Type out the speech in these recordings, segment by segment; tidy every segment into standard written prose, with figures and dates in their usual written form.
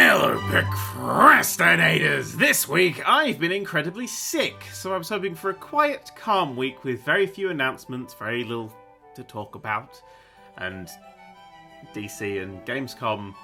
Hello, procrastinators! This week, I've been incredibly sick, so I was hoping for a quiet, calm week with very few announcements, very little to talk about, and DC and Gamescom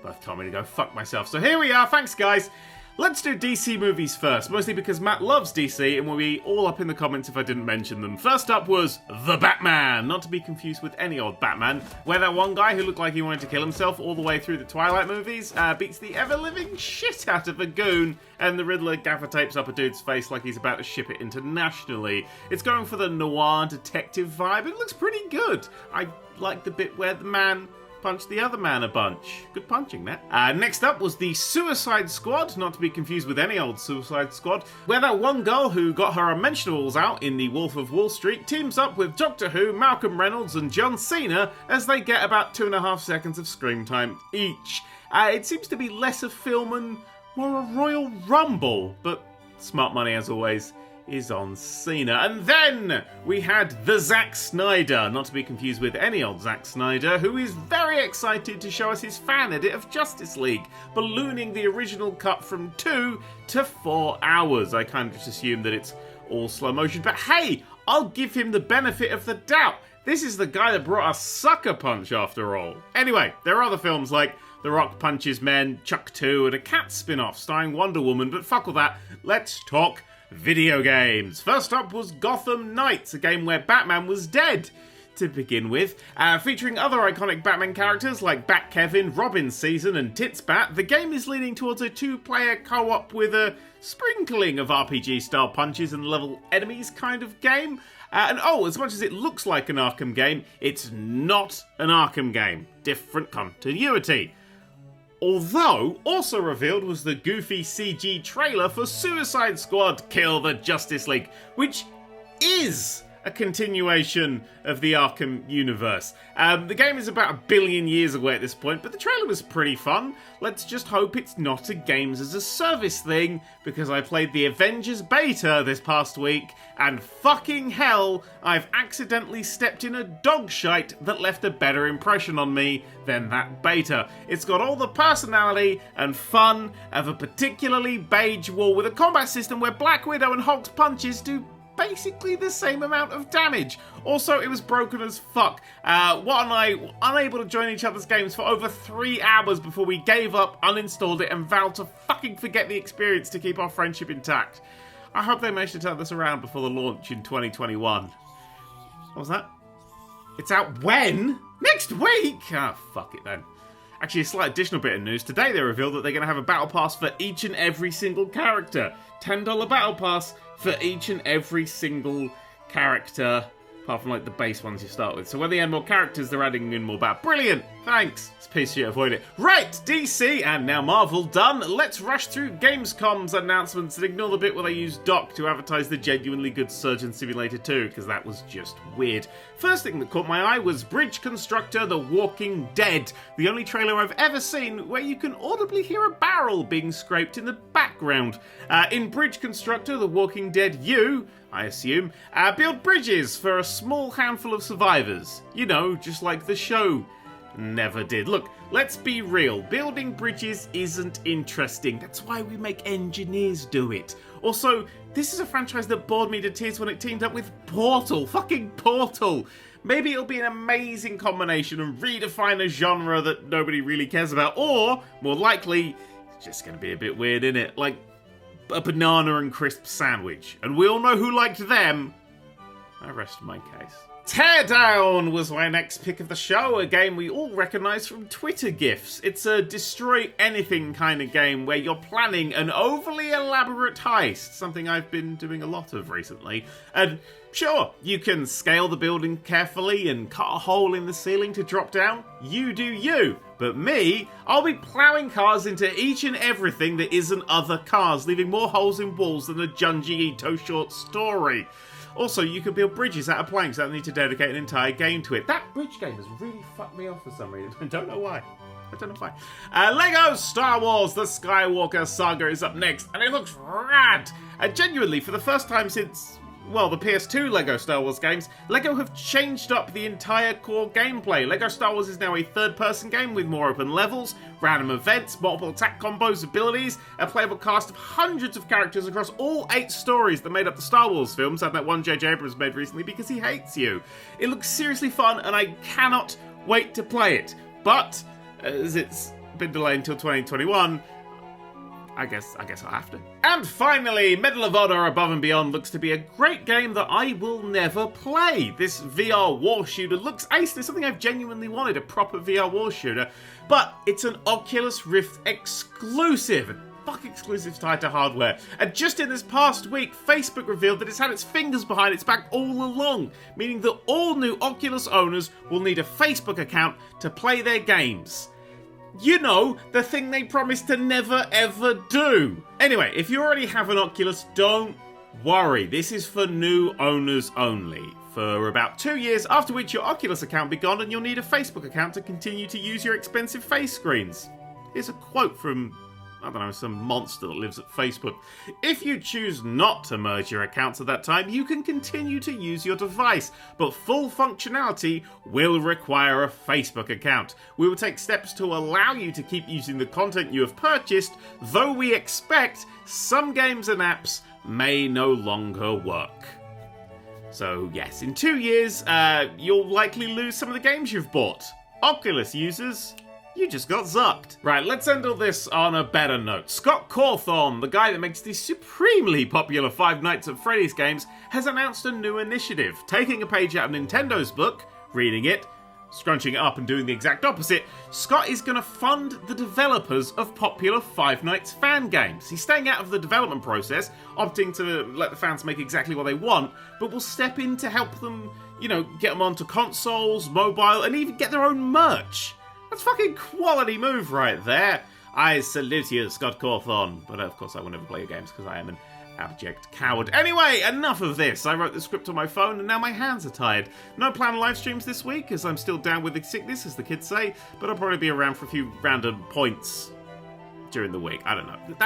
both told me to go fuck myself. So here we are, thanks guys! Let's do DC movies first, mostly because Matt loves DC and will be all up in the comments if I didn't mention them. First up was The Batman, not to be confused with any old Batman, where that one guy who looked like he wanted to kill himself all the way through the Twilight movies beats the ever-living shit out of a goon, and the Riddler gaffer tapes up a dude's face like he's about to ship it internationally. It's going for the noir detective vibe. It looks pretty good. I like the bit where the man punched the other man a bunch. Good punching there. Next up was the Suicide Squad, not to be confused with any old Suicide Squad, where that one girl who got her unmentionables out in The Wolf of Wall Street teams up with Doctor Who, Malcolm Reynolds and John Cena as they get about 2.5 seconds of screen time each. It seems to be less a film and more a Royal Rumble, but smart money as always is on Cena. And then we had the Zack Snyder, not to be confused with any old Zack Snyder, who is very excited to show us his fan edit of Justice League, ballooning the original cut from 2 to 4 hours. I kind of just assume that it's all slow motion, but hey, I'll give him the benefit of the doubt. This is the guy that brought us Sucker Punch after all. Anyway, there are other films like The Rock Punches Men, Chuck 2, and a Cat spin-off starring Wonder Woman, but fuck all that, let's talk video games. First up was Gotham Knights, a game where Batman was dead to begin with. Featuring other iconic Batman characters like Bat-Kevin, Robin Season, and Tits-Bat, the game is leaning towards a 2-player co-op with a sprinkling of RPG-style punches and level enemies kind of game. And as much as it looks like an Arkham game, it's not an Arkham game. Different continuity. Although, also revealed was the goofy CG trailer for Suicide Squad Kill the Justice League, which is a continuation of the Arkham universe. The game is about 1 billion years away at this point, but the trailer was pretty fun. Let's just hope it's not a games as a service thing, because I played the Avengers beta this past week, and fucking hell, I've accidentally stepped in a dog shite that left a better impression on me than that beta. It's got all the personality and fun of a particularly beige wall with a combat system where Black Widow and Hulk's punches do basically the same amount of damage. Also, it was broken as fuck. What and I unable to join each other's games for over 3 hours before we gave up, uninstalled it, and vowed to fucking forget the experience to keep our friendship intact. I hope they managed to turn this around before the launch in 2021. What was that? It's out when? Next week? Fuck it then. Actually, a slight additional bit of news. Today they revealed that they're going to have a battle pass for each and every single character. $10 battle pass for each and every single character, apart from like the base ones you start with. So when they add more characters, they're adding in more battle. Brilliant! Thanks! It's a piece of shit, avoid it. Right, DC and now Marvel done. Let's rush through Gamescom's announcements and ignore the bit where they use Doc to advertise the genuinely good Surgeon Simulator 2, because that was just weird. First thing that caught my eye was Bridge Constructor The Walking Dead, the only trailer I've ever seen where you can audibly hear a barrel being scraped in the background. In Bridge Constructor The Walking Dead, you, I assume, build bridges for a small handful of survivors. You know, just like the show never did. Look, let's be real. Building bridges isn't interesting. That's why we make engineers do it. Also, this is a franchise that bored me to tears when it teamed up with Portal. Fucking Portal. Maybe it'll be an amazing combination and redefine a genre that nobody really cares about. Or, more likely, it's just going to be a bit weird, innit? Like a banana and crisp sandwich. And we all know who liked them. I rest my case. Teardown was my next pick of the show, a game we all recognise from Twitter GIFs. It's a destroy anything kind of game where you're planning an overly elaborate heist, something I've been doing a lot of recently. And sure, you can scale the building carefully and cut a hole in the ceiling to drop down. You do you. But me, I'll be ploughing cars into each and everything that isn't other cars, leaving more holes in walls than a Junji Ito short story. Also, you can build bridges out of planks. I don't need to dedicate an entire game to it. That bridge game has really fucked me off for some reason. I don't know why. Lego Star Wars The Skywalker Saga is up next, and it looks rad. Genuinely, for the first time since well, the PS2 LEGO Star Wars games, LEGO have changed up the entire core gameplay. LEGO Star Wars is now a third-person game with more open levels, random events, multiple attack combos, abilities, a playable cast of hundreds of characters across all 8 stories that made up the Star Wars films, and that one J.J. Abrams made recently because he hates you. It looks seriously fun, and I cannot wait to play it. But, as it's been delayed until 2021, I guess I'll have to. And finally, Medal of Honor Above and Beyond looks to be a great game that I will never play. This VR war shooter looks ace. There's something I've genuinely wanted, a proper VR war shooter. But it's an Oculus Rift exclusive. Fuck exclusives tied to hardware. And just in this past week, Facebook revealed that it's had its fingers behind its back all along, meaning that all new Oculus owners will need a Facebook account to play their games. You know, the thing they promised to never ever do. Anyway, if you already have an Oculus, don't worry. This is for new owners only. For about 2 years, after which your Oculus account will be gone and you'll need a Facebook account to continue to use your expensive face screens. Here's a quote from, I don't know, some monster that lives at Facebook. If you choose not to merge your accounts at that time, you can continue to use your device, but full functionality will require a Facebook account. We will take steps to allow you to keep using the content you have purchased, though we expect some games and apps may no longer work. So yes, in 2 years, you'll likely lose some of the games you've bought. Oculus users, you just got zucked. Right, let's end all this on a better note. Scott Cawthon, the guy that makes the supremely popular Five Nights at Freddy's games, has announced a new initiative. Taking a page out of Nintendo's book, reading it, scrunching it up and doing the exact opposite, Scott is going to fund the developers of popular Five Nights fan games. He's staying out of the development process, opting to let the fans make exactly what they want, but will step in to help them, get them onto consoles, mobile, and even get their own merch. That's fucking quality move right there. I salute you, Scott Cawthon. But of course I will never play your games because I am an abject coward. Anyway, enough of this. I wrote the script on my phone and now my hands are tired. No planned live streams this week as I'm still down with the sickness, as the kids say, but I'll probably be around for a few random points during the week. I don't know.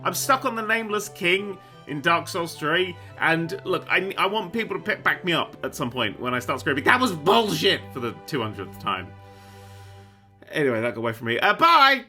I'm stuck on the Nameless King in Dark Souls 3, and look, I want people to back me up at some point when I start screaming, that was bullshit, for the 200th time. Anyway, that got away from me. Bye!